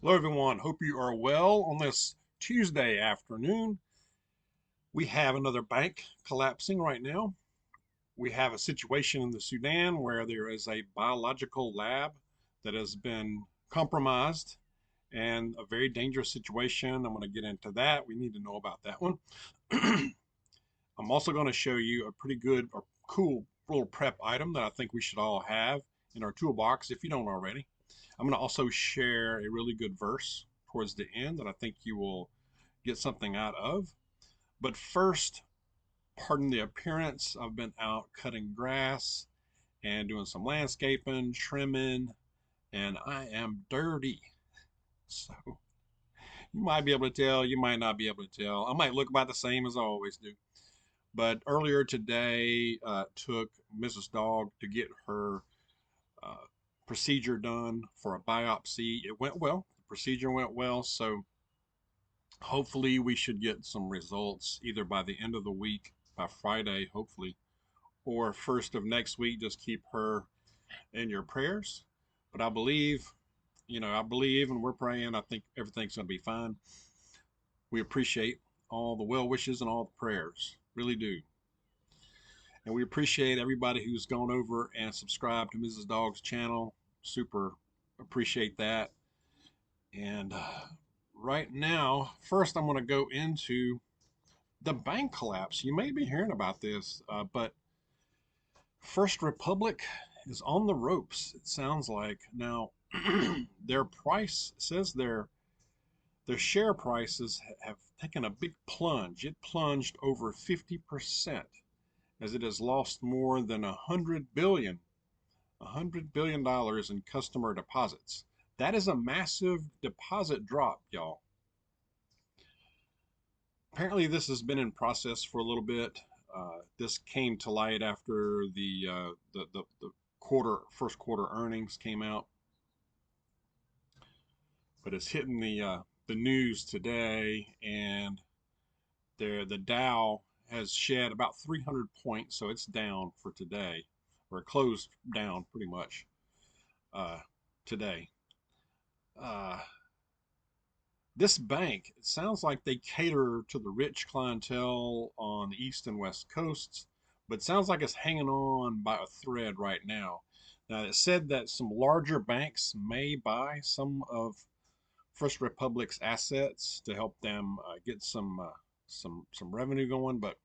Hello, everyone. Hope you are well on this Tuesday afternoon. We have another bank collapsing right now. We have a situation in the Sudan where there is a biological lab that has been compromised and a very dangerous situation. I'm going to get into that. We need to know about that one. I'm also going to show you a pretty good or cool little prep item that I think we should all have in our toolbox if you don't already. I'm going to also share a really good verse towards the end that I think you will get something out of. But first, pardon the appearance. I've been out cutting grass and doing some landscaping, trimming, and I am dirty. So you might be able to tell, you might not be able to tell. I might look about the same as I always do. But earlier today, took Mrs. Dawg to get her uh, procedure done for a biopsy. It went well. The procedure went well. So hopefully we should get some results either by the end of the week, by Friday, hopefully, or first of next week. Just keep her in your prayers. But I believe, I believe and we're praying. I think everything's going to be fine. We appreciate all the well wishes and all the prayers. Really do. And we appreciate everybody who's gone over and subscribed to Mrs. Dawg's channel. Super appreciate that. And right now, first I'm going to go into the bank collapse. You may be hearing about this, but First Republic is on the ropes, it sounds like. Now, their price says their share prices have taken a big plunge. It plunged over 50% as it has lost more than $100 billion in customer deposits. That is a massive deposit drop, y'all. Apparently, this has been in process for a little bit. This came to light after the first quarter earnings came out, but it's hitting the news today, and the Dow has shed about 300 points, so it's down for today, or it closed down pretty much uh, today. Uh, this bank, it sounds like they cater to the rich clientele on the east and west coasts, but it sounds like it's hanging on by a thread right now. Now, it said that some larger banks may buy some of First Republic's assets to help them get some revenue going, but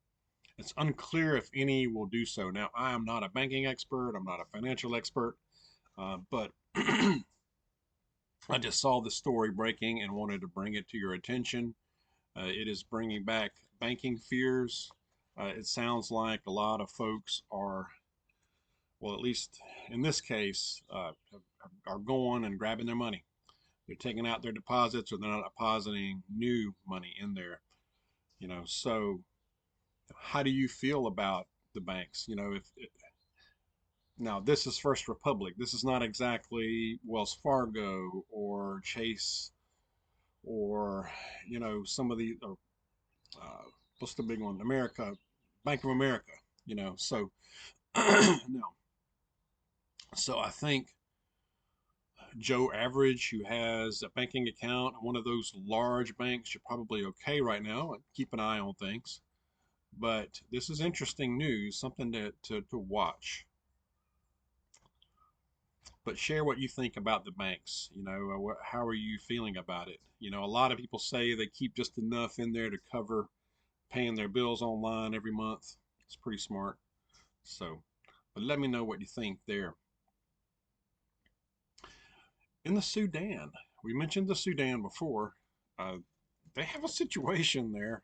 it's unclear if any will do so. Now, I am not a banking expert, I'm not a financial expert, but I just saw the story breaking and wanted to bring it to your attention. It is bringing back banking fears. It sounds like a lot of folks are, well, at least in this case, are going and grabbing their money. They're taking out their deposits, or they're not depositing new money in there. So how do you feel about the banks? If now this is First Republic, this is not exactly Wells Fargo or Chase or some of the what's the big one? Bank of America. So no. So I think Joe Average, who has a banking account at one of those large banks, you're probably okay right now. Keep an eye on things. But this is interesting news, something to watch. But share what you think about the banks. How are you feeling about it? A lot of people say they keep just enough in there to cover paying their bills online every month. It's pretty smart. So, but let me know what you think there. In the Sudan, we mentioned the Sudan before. Uh, they have a situation there.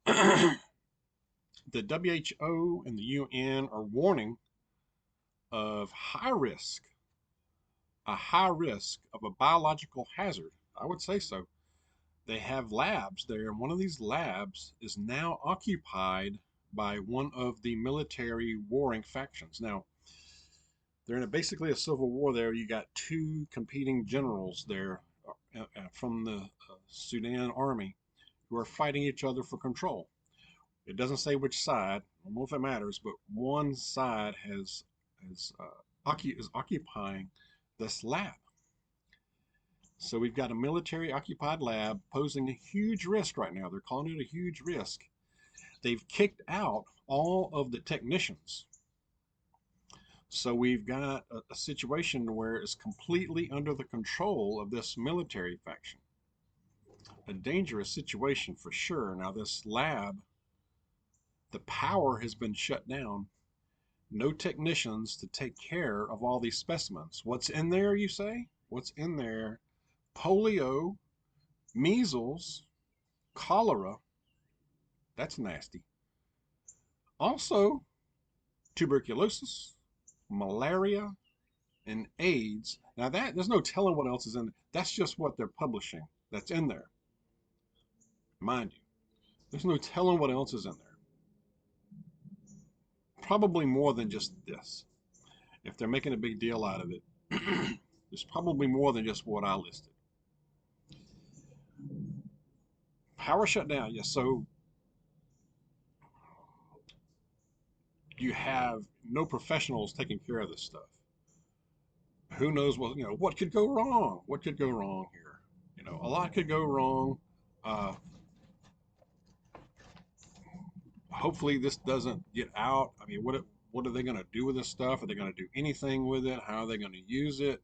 The WHO and the UN are warning of a high risk of a biological hazard. I would say so. They have labs there, and one of these labs is now occupied by one of the military warring factions. Now, they're in basically a civil war there. You got two competing generals there from the Sudan army who are fighting each other for control. It doesn't say which side. I don't know if it matters, but one side is occupying this lab. So we've got a military occupied lab posing a huge risk right now. They're calling it a huge risk. They've kicked out all of the technicians. So we've got a situation where it's completely under the control of this military faction. A dangerous situation for sure. Now, this lab, the power has been shut down. No technicians to take care of all these specimens. What's in there, you say? What's in there? Polio, measles, cholera. That's nasty. Also, tuberculosis, malaria, and AIDS. Now that there's no telling what else is in there. That's just what they're publishing. That's in there. Mind you, there's no telling what else is in there. Probably more than just this. If they're making a big deal out of it, there's probably more than just what I listed. Power shut down. Yes, so you have no professionals taking care of this stuff. Who knows what could go wrong? What could go wrong here? A lot could go wrong. Uh, Hopefully this doesn't get out. I mean, what are they going to do with this stuff? Are they going to do anything with it? How are they going to use it?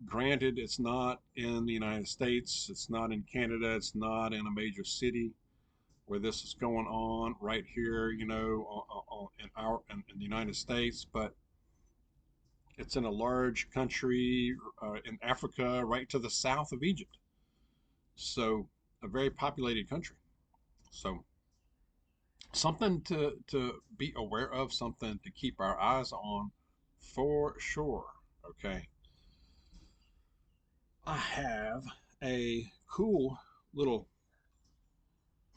Granted, it's not in the United States. It's not in Canada. It's not in a major city where this is going on right here, in the United States, but it's in a large country in Africa, right to the south of Egypt. So a very populated country. So something to be aware of, something to keep our eyes on for sure. Okay. I have a cool little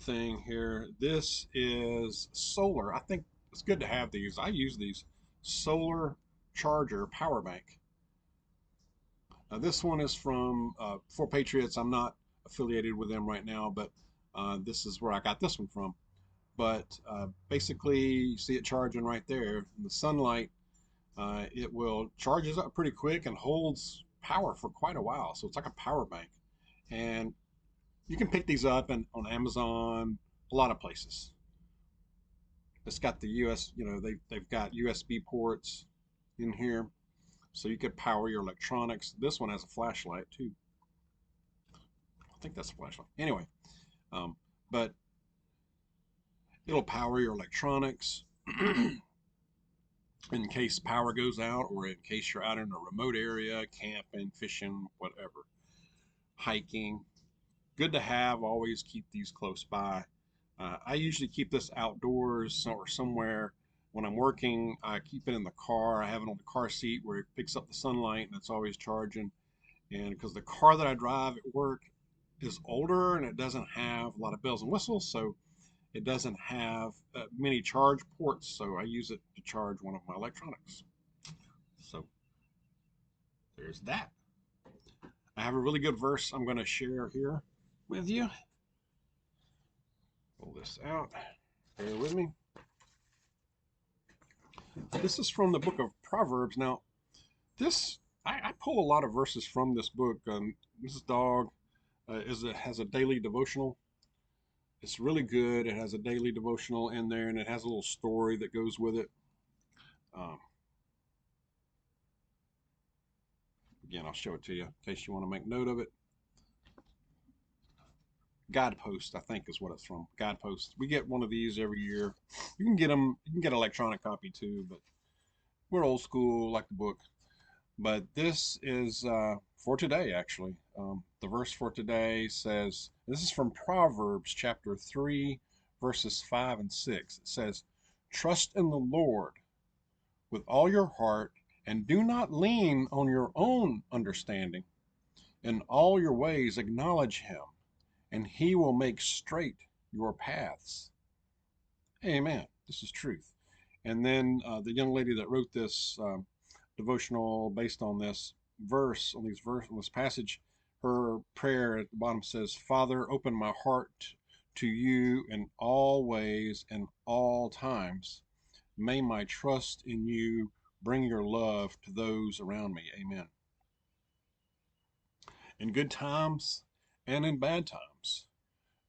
thing here. This is solar. I think it's good to have these. I use these solar charger power bank. This one is from For Patriots. I'm not affiliated with them right now, but this is where I got this one from. But basically, you see it charging right there in the sunlight. It will charges up pretty quick and holds power for quite a while. So it's like a power bank. And you can pick these up on Amazon, a lot of places. It's got the US, they've got USB ports in here. So you could power your electronics. This one has a flashlight too. I think that's a flashlight. Anyway, um, but it'll power your electronics in case power goes out or in case you're out in a remote area, camping, fishing, whatever, hiking. Good to have, always keep these close by. I usually keep this outdoors or somewhere. When I'm working, I keep it in the car. I have it on the car seat where it picks up the sunlight and it's always charging. And because the car that I drive at work is older and it doesn't have a lot of bells and whistles, so it doesn't have many charge ports, so I use it to charge one of my electronics. So there's that. I have a really good verse I'm going to share here with you. Pull this out. Bear with me. This is from the book of Proverbs. Now, I pull a lot of verses from this book. Mrs. Dawg has a daily devotional. It's really good. It has a daily devotional in there, and it has a little story that goes with it. Um, Again, I'll show it to you in case you want to make note of it. Guidepost, I think, is what it's from. Guidepost. We get one of these every year. You can get them. You can get an electronic copy too, but we're old school, like the book. But this is for today, actually. The verse for today says, this is from Proverbs chapter 3, verses 5 and 6. It says, trust in the Lord with all your heart and do not lean on your own understanding. In all your ways acknowledge him, and he will make straight your paths. Amen. This is truth. And then the young lady that wrote this devotional based on this verse, on this passage, her prayer at the bottom says, Father, open my heart to you in all ways and all times. May my trust in you bring your love to those around me. Amen. in good times and in bad times.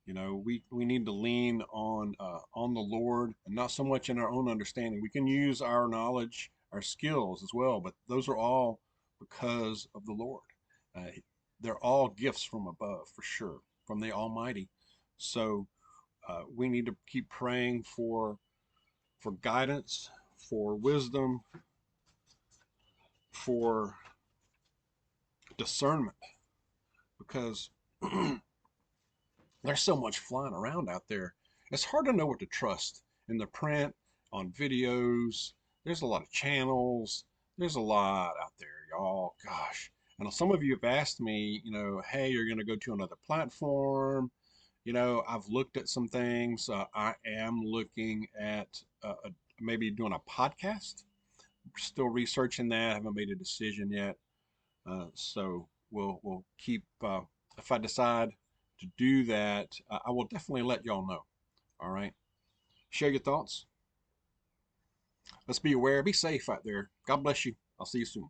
You know, we need to lean on the Lord and not so much in our own understanding. We can use our knowledge, our skills as well, but those are all because of the Lord. Uh, they're all gifts from above, for sure, from the Almighty. So we need to keep praying for guidance, for wisdom, for discernment, because there's so much flying around out there. It's hard to know what to trust in the print, on videos. There's a lot of channels. There's a lot out there, y'all. Gosh. And some of you have asked me, hey, you're going to go to another platform. I've looked at some things. I am looking at maybe doing a podcast. Still researching that. I haven't made a decision yet. So we'll keep. If I decide to do that, I will definitely let y'all know. All right. Share your thoughts. Let's be aware. Be safe out there. God bless you. I'll see you soon.